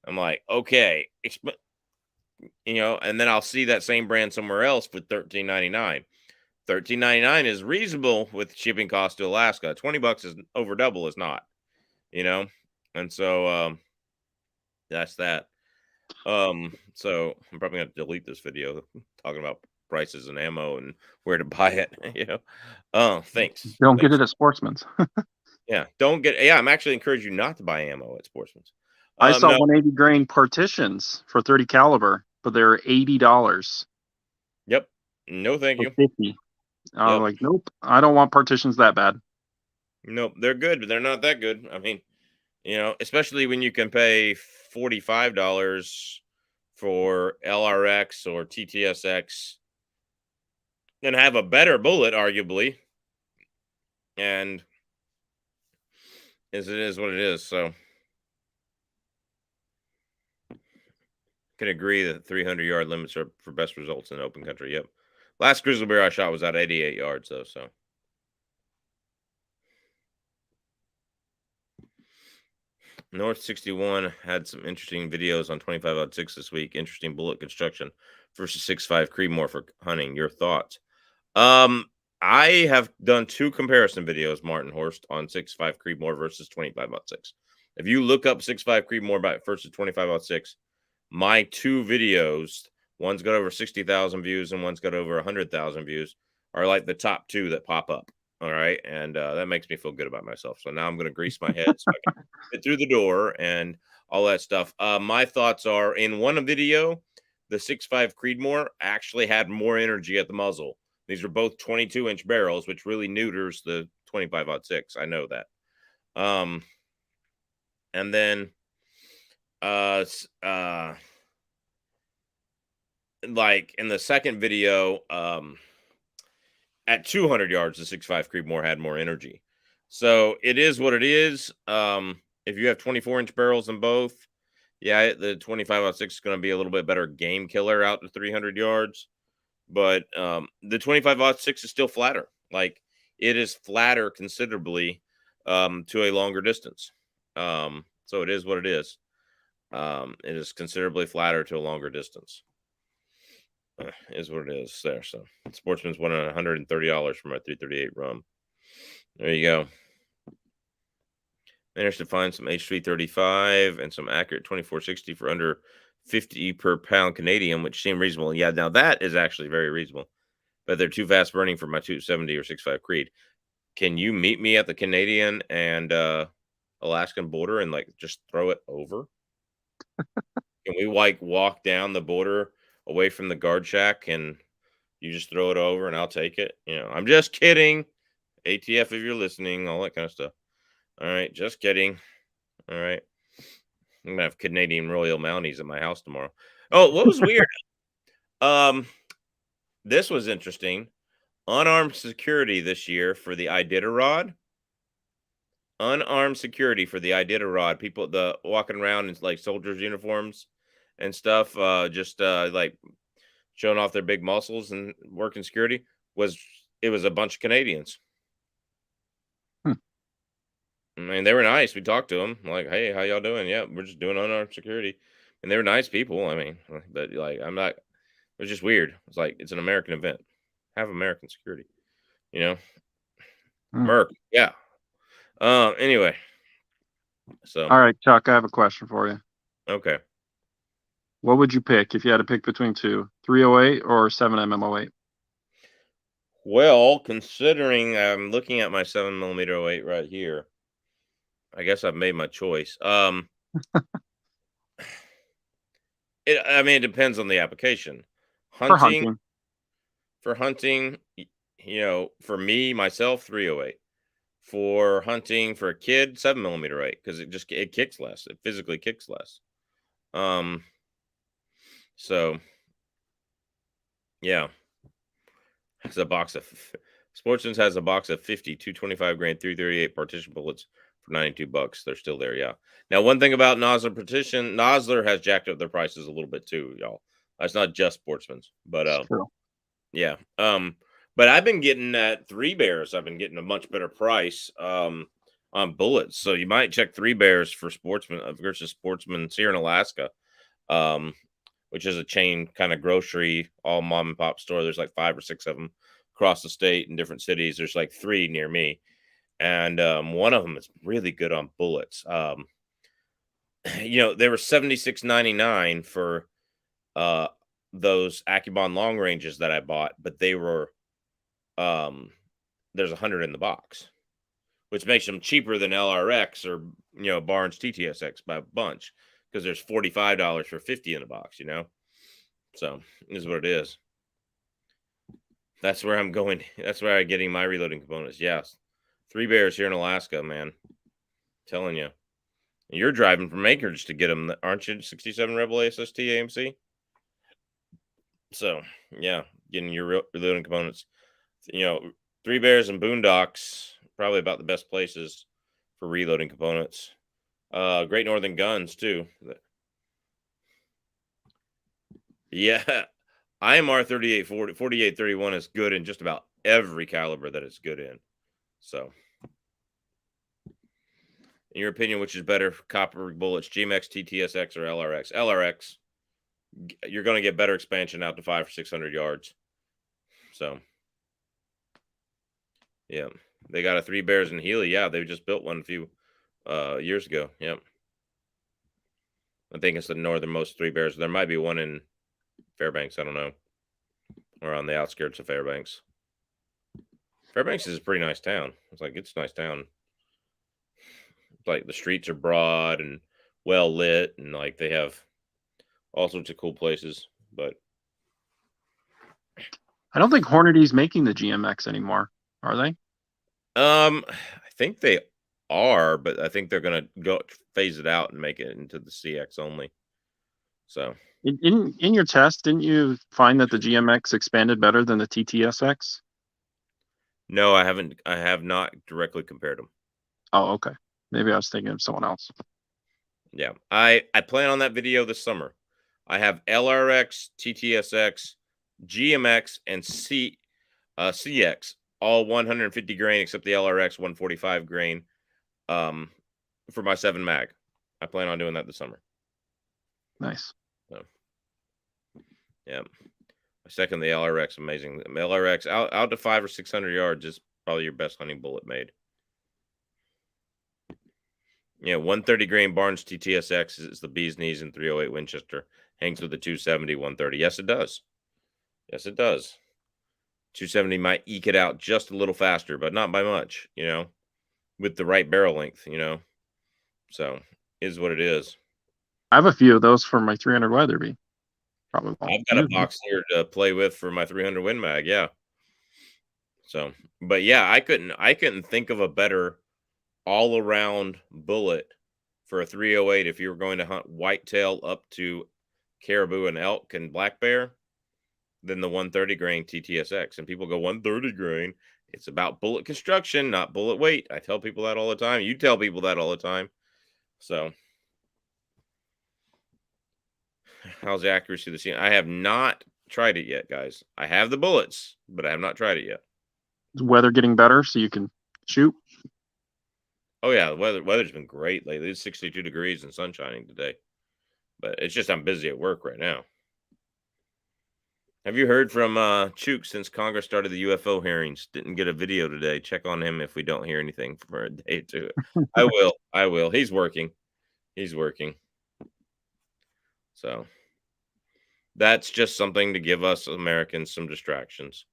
I'm like, okay, and then I'll see that same brand somewhere else for $13.99. $13.99 is reasonable with shipping costs to Alaska. $20 is over double is not, and so that's that. So I'm probably gonna delete this video talking about prices and ammo and where to buy it. Thanks. Don't get it at Sportsman's. Yeah, don't get. Yeah, I'm actually encouraging you not to buy ammo at Sportsman's. I saw No. 180 grain partitions for 30 caliber, but they're $80. Yep. No, thank you. 50. I'm Yep. like, nope, I don't want partitions that bad. Nope, they're good, but they're not that good. I mean, especially when you can pay $45 for LRX or TTSX and have a better bullet, arguably. And as it is what it is, so can agree that 300-yard limits are for best results in open country. Yep. Last grizzly bear I shot was at 88 yards though. So North 61 had some interesting videos on 25-06 this week. Interesting bullet construction versus 6.5 Creedmoor for hunting. Your thoughts? I have done 2 comparison videos, Martin Horst, on 6.5 Creedmoor versus 25-06. If you look up 6.5 Creedmoor versus 25-06, my 2 videos, one's got over 60,000 views and one's got over 100,000 views, are like the top 2 that pop up. All right. And that makes me feel good about myself. So now I'm going to grease my head so I can get through the door and all that stuff. My thoughts are, in one video, the 6.5 Creedmoor actually had more energy at the muzzle. These are both 22-inch barrels, which really neuters the 25-06. I know that. And then like in the second video, at 200 yards, the 6.5 Creedmoor had more energy. So it is what it is. If you have 24-inch barrels in both, yeah, the 25-06 is going to be a little bit better game killer out to 300 yards. But the 25-06 is still flatter. Like, it is flatter considerably to a longer distance. So it is what it is. It is considerably flatter to a longer distance. Is what it is there. So Sportsman's won $130 for my 338 rum. There you go. Managed to find some H335 and some accurate 2460 for under 50 per pound Canadian, which seemed reasonable. Yeah, now that is actually very reasonable. But they're too fast burning for my 270 or 6.5 Creed. Can you meet me at the Canadian and Alaskan border and like just throw it over? Can we like walk down the border away from the guard shack and you just throw it over and I'll take it? You know, I'm just kidding. ATF, if you're listening, all that kind of stuff. All right, just kidding. All right. I'm gonna have Canadian Royal Mounties at my house tomorrow. Oh, what was weird? This was interesting. Unarmed security this year for the Iditarod. Unarmed security for the Iditarod. People walking around in like soldiers' uniforms and stuff, just like showing off their big muscles and working security. It was a bunch of Canadians. I mean, they were nice. We talked to them like, "Hey, how y'all doing?" Yeah, we're just doing unarmed security, and they were nice people. I mean, but like, I'm not. It was just weird. It's like it's an American event. Have American security, you know. Merc, yeah. Anyway, so All right, Chuck, I have a question for you. okay. What would you pick if you had to pick between 2, 308 or 7mm08? Well, considering I'm looking at my 7mm 08 right here, I guess I've made my choice. I mean, it depends on the application. For hunting. For hunting, you know, for me, myself, 308. For hunting, for a kid, 7mm 8, because it kicks less. It physically kicks less. So yeah, it's a box of Sportsman's has a box of 50 225 grain 338 partition bullets for $92. They're still there, yeah. Now, one thing about Nosler partition, Nosler has jacked up their prices a little bit too, y'all. That's not just Sportsman's, but yeah. But I've been getting at Three Bears. I've been getting a much better price on bullets. So you might check Three Bears for Sportsman versus Sportsman's here in Alaska, which is a chain kind of grocery, all mom and pop store. There's like 5 or 6 of them across the state in different cities. There's like 3 near me. And one of them is really good on bullets. You know, they were $76.99 for those Accubon long ranges that I bought, but they were there's 100 in the box, which makes them cheaper than LRX or, you know, Barnes TTSX by a bunch, because there's $45 for 50 in the box, you know. So it is what it is. That's where I'm going. That's where I'm getting my reloading components. Yes. Three Bears here in Alaska, man. Telling you. You're driving from Anchorage to get them, aren't you? 67 Rebel ASST AMC. So yeah, getting your reloading components. You know, Three Bears and Boondocks, probably about the best places for reloading components. Great Northern Guns too. Yeah. IMR 3840, 4831 is good in just about every caliber that it's good in. So, in your opinion, which is better, copper bullets, GMX, TTSX, or LRX? LRX. You're going to get better expansion out to 500 or 600 yards. So, yeah, they got a 3 Bears in Healy. Yeah, they just built one a few years ago. Yep. I think it's the northernmost 3 Bears. There might be one in Fairbanks. I don't know, or on the outskirts of Fairbanks. Fairbanks is a pretty nice town. It's a nice town. Like the streets are broad and well lit, and like they have all sorts of cool places. But I don't think Hornady's making the GMX anymore, are they? I think they are, but I think they're gonna go phase it out and make it into the CX only. So In your test, didn't you find that the GMX expanded better than the TTSX? no, I haven't. I have not directly compared them. Oh, okay. Maybe I was thinking of someone else. Yeah, I plan on that video this summer. I have LRX, TTSX, GMX, and CX all 150 grain except the LRX 145 grain for my 7 mag. I plan on doing that this summer. Nice. So, yeah, I second the LRX. Amazing. The LRX out to 500 or 600 yards is probably your best hunting bullet made. Yeah, 130 grain Barnes TTSX is the bee's knees in 308 Winchester. Hangs with the 270 130. Yes, it does. Yes, it does. 270 might eke it out just a little faster, but not by much, with the right barrel length, So, is what it is. I have a few of those for my 300 Weatherby. Probably won't I've got a use them. box here to play with for my 300 Win Mag, yeah. So, but yeah, I couldn't think of a better all-around bullet for a 308 if you were going to hunt whitetail up to caribou and elk and black bear than the 130 grain TTSX. And people go 130 grain. It's about bullet construction, not bullet weight. I tell people that all the time. You tell people that all the time. So, how's the accuracy of the scene? I have not tried it yet, guys. I have the bullets, but I have not tried it yet. Is weather getting better so you can shoot? Oh yeah, the weather's been great lately. It's 62 degrees and sun shining today. But it's just I'm busy at work right now. Have you heard from Chuk since Congress started the UFO hearings? Didn't get a video today. Check on him if we don't hear anything for a day or two. I will. I will. He's working. He's working. So that's just something to give us Americans some distractions.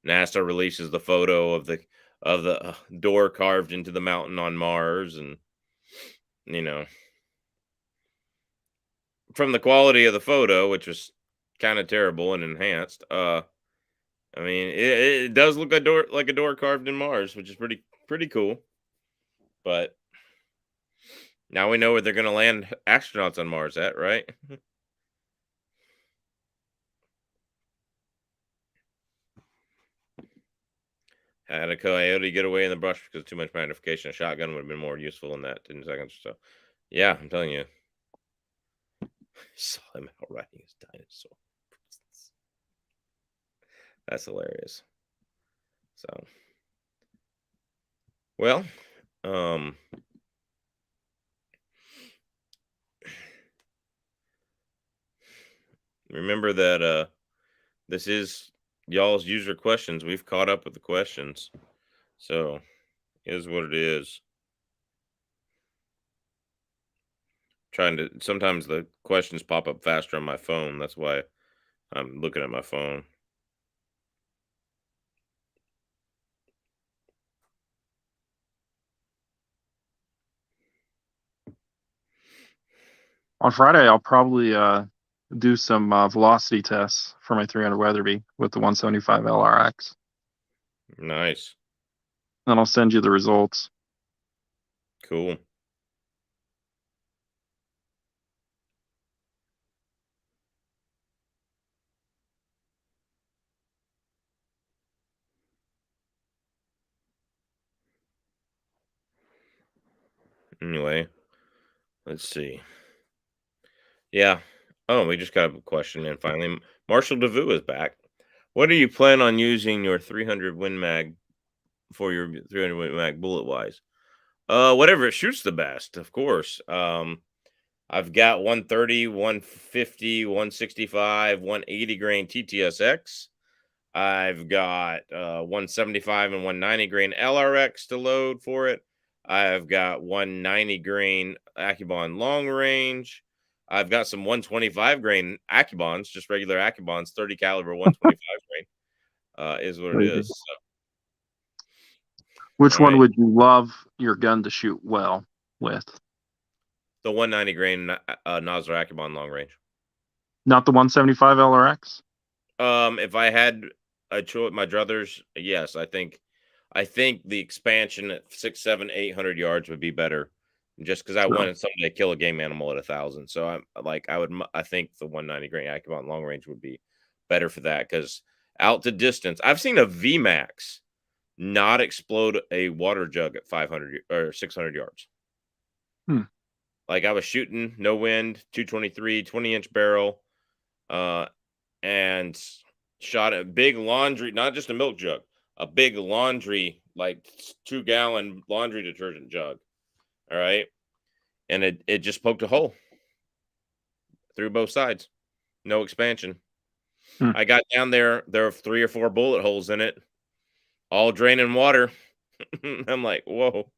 NASA releases the photo of the door carved into the mountain on Mars, and from the quality of the photo, which was kind of terrible and enhanced. I mean, it does look like a door carved in Mars, which is pretty cool. But now we know where they're going to land astronauts on Mars at, right? Had a coyote get away in the brush because of too much magnification. A shotgun would have been more useful in that 10 seconds or so. Yeah, I'm telling you. Saw him out riding his dinosaur. That's hilarious. So, well, remember that this is y'all's user questions. We've caught up with the questions. So, is what it is. Sometimes the questions pop up faster on my phone. That's why I'm looking at my phone. On Friday, I'll probably do some velocity tests for my 300 Weatherby with the 175 LRX. Nice. Then I'll send you the results. Cool. Anyway, let's see. Yeah, Oh, we just got a question in finally. Marshall DeVue is back. What do you plan on using your 300 Win Mag for your 300 Win Mag bullet wise? Whatever it shoots the best, of course. I've got 130, 150, 165, 180 grain TTSX. I've got 175 and 190 grain LRX to load for it. I've got 190 grain Accubon long range. I've got some 125 grain Accubons, just regular Accubons, 30 caliber 125 grain is what it Crazy. is. So, Which all one right. would you love your gun to shoot well with? The 190 grain Nosler Accubon long range. Not the 175 LRX? If I had a choice, my druthers, yes, I think the expansion at 6, 7, 800 yards would be better, just because I Sure. wanted somebody to kill a game animal at 1,000. So I think the 190 grain Accubon long range would be better for that, because out to distance, I've seen a VMAX not explode a water jug at 500 or 600 yards. Like I was shooting, no wind, 223, 20-inch barrel, and shot a big laundry, not just a milk jug, a big laundry, like 2-gallon laundry detergent jug. All right. And it just poked a hole through both sides. No expansion. I got down there. There were 3 or 4 bullet holes in it, all draining water. I'm like, whoa.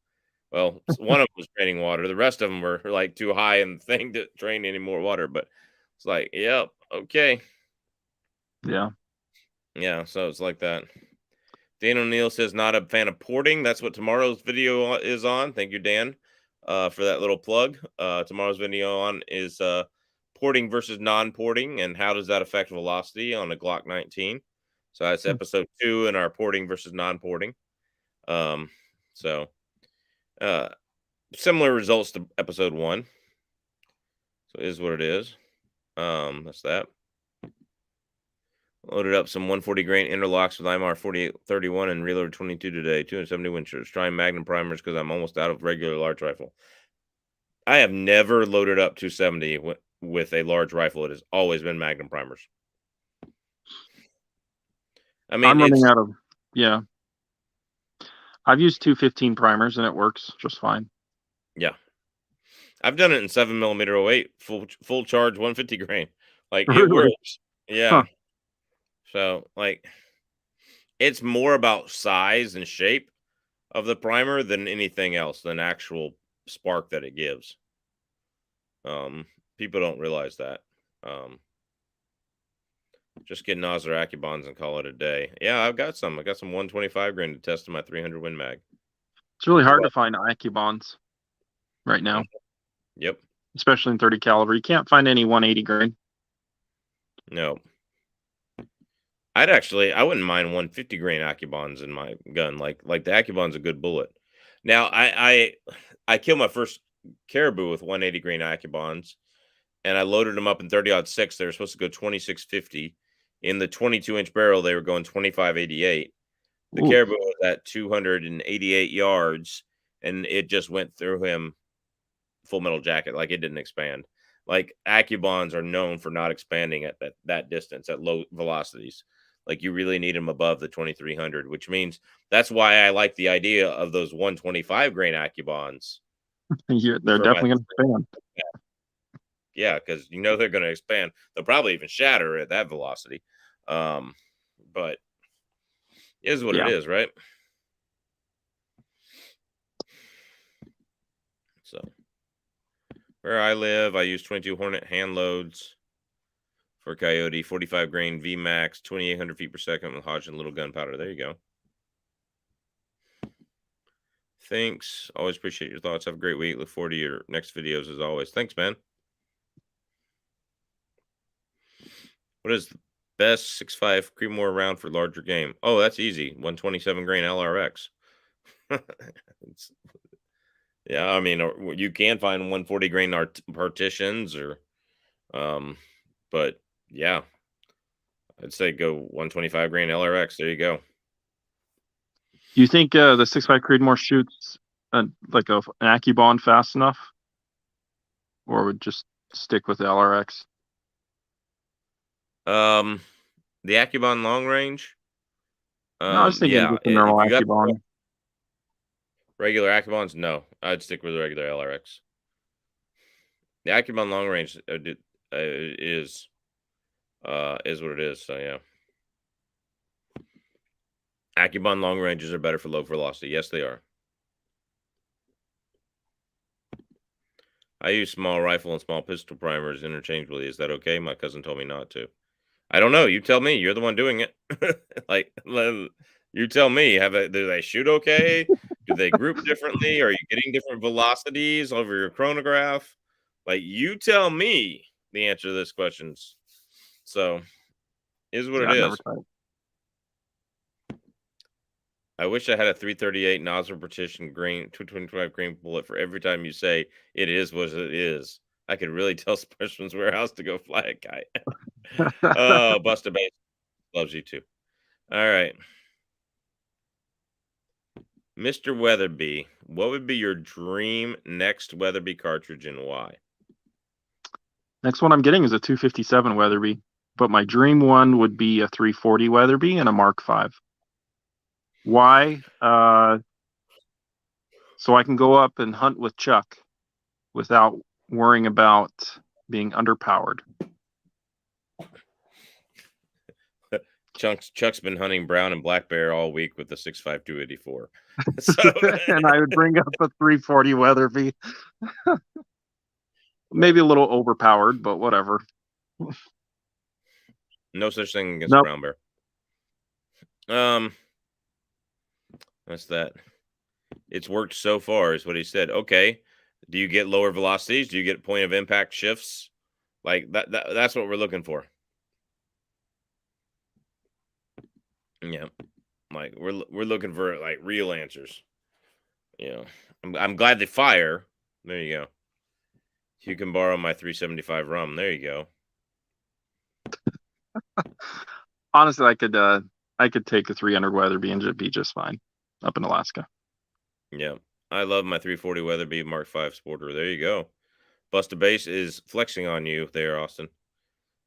Well, one of them was draining water. The rest of them were like too high in the thing to drain any more water. But it's like, yep, okay. Yeah. Yeah, so it's like that. Dan O'Neill says not a fan of porting. That's what tomorrow's video is on. Thank you, Dan, for that little plug. Tomorrow's video on is porting versus non-porting, and how does that affect velocity on a Glock 19. So that's episode 2 in our porting versus non-porting. Similar results to episode 1. So it is what it is. That's that. Loaded up some 140 grain interlocks with IMR 4831 and reloaded 22 today. 270 Winchers. Trying Magnum primers because I'm almost out of regular large rifle. I have never loaded up 270 with a large rifle. It has always been Magnum primers. I mean, I'm running out of, yeah. I've used 215 primers and it works just fine. Yeah. I've done it in 7mm 08, full charge 150 grain. Like, it Really? works. Yeah. Huh. So, like, it's more about size and shape of the primer than anything else, than actual spark that it gives. People don't realize that. Just get Nosler Accubons and call it a day. Yeah, I've got some. I got some 125 grain to test in my 300 Win Mag. It's really hard to find Accubons right now. Yep. Especially in 30 caliber. You can't find any 180 grain. No. I wouldn't mind 150 grain Accubons in my gun. Like the Accubon's a good bullet. Now I killed my first caribou with 180 grain Accubons, and I loaded them up in 30-06. They were supposed to go 2650. In the 22-inch barrel, they were going 2588. The caribou was at 288 yards, and it just went through him full metal jacket. Like, it didn't expand. Like, Accubons are known for not expanding at that distance at low velocities. Like, you really need them above the 2300, which means that's why I like the idea of those 125 grain Accubons. They're definitely going to expand. Yeah, because they're going to expand. They'll probably even shatter at that velocity. But it is what it is, right? So where I live, I use 22 Hornet hand loads for Coyote, 45 grain VMAX, 2,800 feet per second with Hodgson little gunpowder. There you go. Thanks. Always appreciate your thoughts. Have a great week. Look forward to your next videos as always. Thanks, man. What is the best 6.5 Creedmoor round for larger game? Oh, that's easy. 127 grain LRX. Yeah, I mean, you can find 140 grain partitions, but yeah, I'd say go 125 grain LRX. There you go. Do you think the 6.5 Creedmoor shoots like an Accubon fast enough, or would just stick with the LRX? The Accubon long range. No, I was thinking Yeah, just a normal if you got Accubon. regular Accubons, no, I'd stick with the regular LRX. The Accubon long range is what it is. So yeah, Accubon long ranges are better for low velocity. Yes, they are. I use small rifle and small pistol primers interchangeably. Is that okay? My cousin told me not to. I don't know. You tell me. You're the one doing it. Like, you tell me. Do they shoot okay? Do they group differently? Are you getting different velocities over your chronograph? Like, you tell me the answer to this questions. So, is what Yeah, it I've never is. tried it. I wish I had a 338 nozzle precision green 225 green bullet for every time you say it is what it is. I could really tell Specimen's Warehouse to go fly a kite. Oh, Busta Base loves you too. All right. Mr. Weatherby, what would be your dream next Weatherby cartridge and why? Next one I'm getting is a 257 Weatherby, but my dream one would be a 340 Weatherby and a Mark V. Why? So I can go up and hunt with Chuck without worrying about being underpowered. Chuck's been hunting brown and black bear all week with the 6.5 284. So, And I would bring up a 340 Weatherby. Maybe a little overpowered, but whatever. no such thing against Nope. brown bear. That's that. It's worked so far, is what he said. Okay. Do you get lower velocities? Do you get point of impact shifts? Like that's what we're looking for. Yeah. Like we're looking for like real answers. You know. I'm glad they fire. There you go. You can borrow my 375 rum. There you go. Honestly, I could take a 300 Weatherby and be just fine up in Alaska. Yeah. I love my 340 Weatherby Mark V Sporter. There you go. Busta Base is flexing on you there, Austin.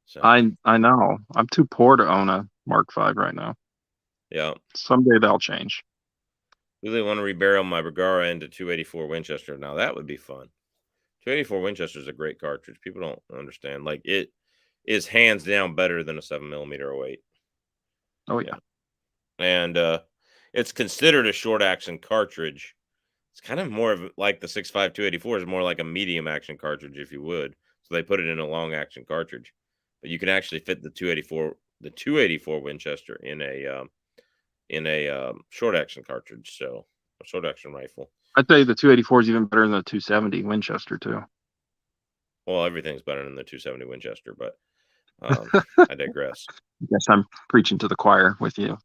So I know. I'm too poor to own a Mark V right now. yeah. Someday that'll change. Really want to rebarrel my Bergara into 284 Winchester. Now that would be fun. 284 Winchester is a great cartridge. People don't understand. Like it is hands down better than a 7mm 08. Oh yeah. And it's considered a short action cartridge. It's kind of more of like the 6.5 284 is more like a medium action cartridge, if you would. So they put it in a long action cartridge, but you can actually fit the 284 Winchester in a short action cartridge. So a short action rifle. I'd say the 284 is even better than the 270 Winchester too. Well, everything's better than the 270 Winchester, but I digress. I guess I'm preaching to the choir with you.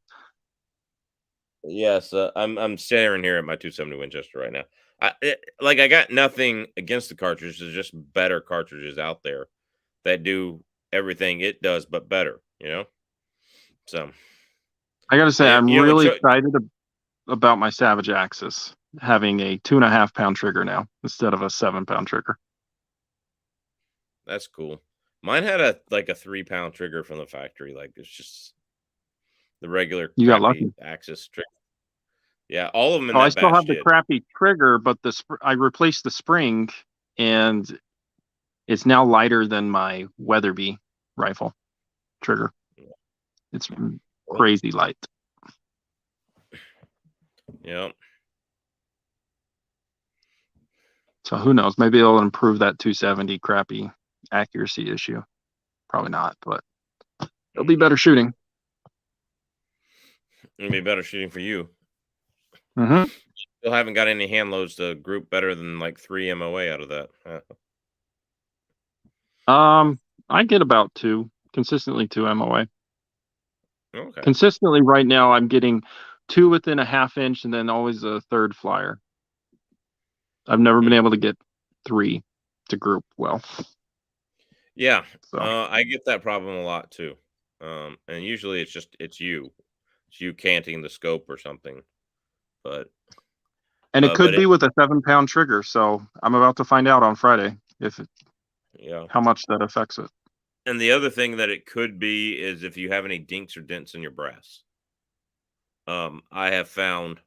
Yes, I'm staring here at my 270 Winchester right now. I got nothing against the cartridge. There's just better cartridges out there that do everything it does, but better. You know. So I got to say, I'm you know, really excited about my Savage Axis having a 2.5 pound trigger now instead of a 7 pound trigger. That's cool. Mine had a 3-pound trigger from the factory. Like it's just the regular You got lucky. Axis trigger. Yeah, all of them. I still have the crappy trigger, but I replaced the spring, and it's now lighter than my Weatherby rifle trigger. It's crazy light. Yeah. So who knows? Maybe it'll improve that 270 crappy accuracy issue. Probably not, but it'll be better shooting. It'll be better shooting for you. Mm-hmm. Still haven't got any hand loads to group better than like 3 MOA out of that. I get about 2, consistently 2 MOA. Okay. Consistently right now, I'm getting 2 within a half inch and then always a third flyer. I've never been able to get 3 to group well. Yeah. So. I get that problem a lot too. And usually it's you canting the scope or something. But it could be with a 7 pound trigger, so I'm about to find out on Friday how much that affects it. And the other thing that it could be is if you have any dinks or dents in your brass. I have found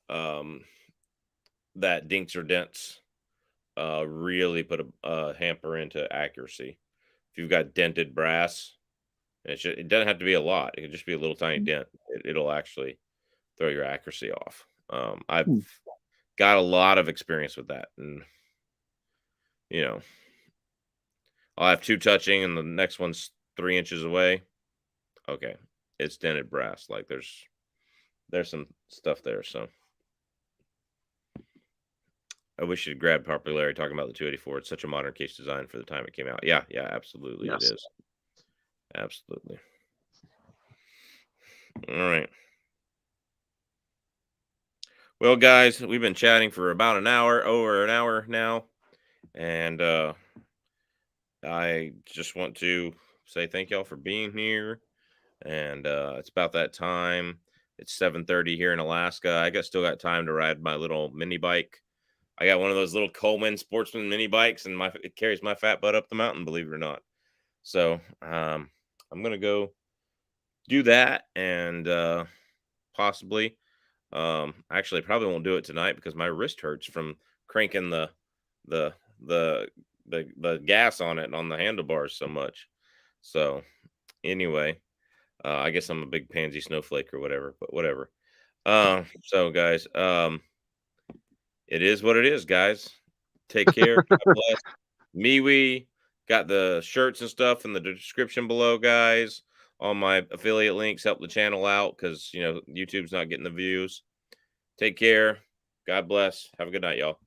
that dinks or dents really put a hamper into accuracy. If you've got dented brass, it doesn't have to be a lot. It could just be a little tiny dent. It'll actually throw your accuracy off. I've got a lot of experience with that, and you know, I'll have 2 touching, and the next one's 3 inches away. Okay, it's dented brass. Like there's some stuff there. So I wish you'd grab popularity talking about the 284. It's such a modern case design for the time it came out. Yeah, absolutely, Yes. it is. Absolutely. All right. Well, guys, we've been chatting for about over an hour now, and I just want to say thank y'all for being here. And it's about that time. It's 7:30 here in Alaska. I still got time to ride my little mini bike. I got one of those little Coleman Sportsman mini bikes, and it carries my fat butt up the mountain, believe it or not. So I'm gonna go do that, and possibly, actually, probably won't do it tonight because my wrist hurts from cranking the gas on it on the handlebars so much. So anyway, I guess I'm a big pansy snowflake or whatever, but whatever. So guys, it is what it is, guys. Take care. God bless. MeWe got the shirts and stuff in the description below, guys. All my affiliate links help the channel out because YouTube's not getting the views. Take care. God bless. Have a good night, y'all.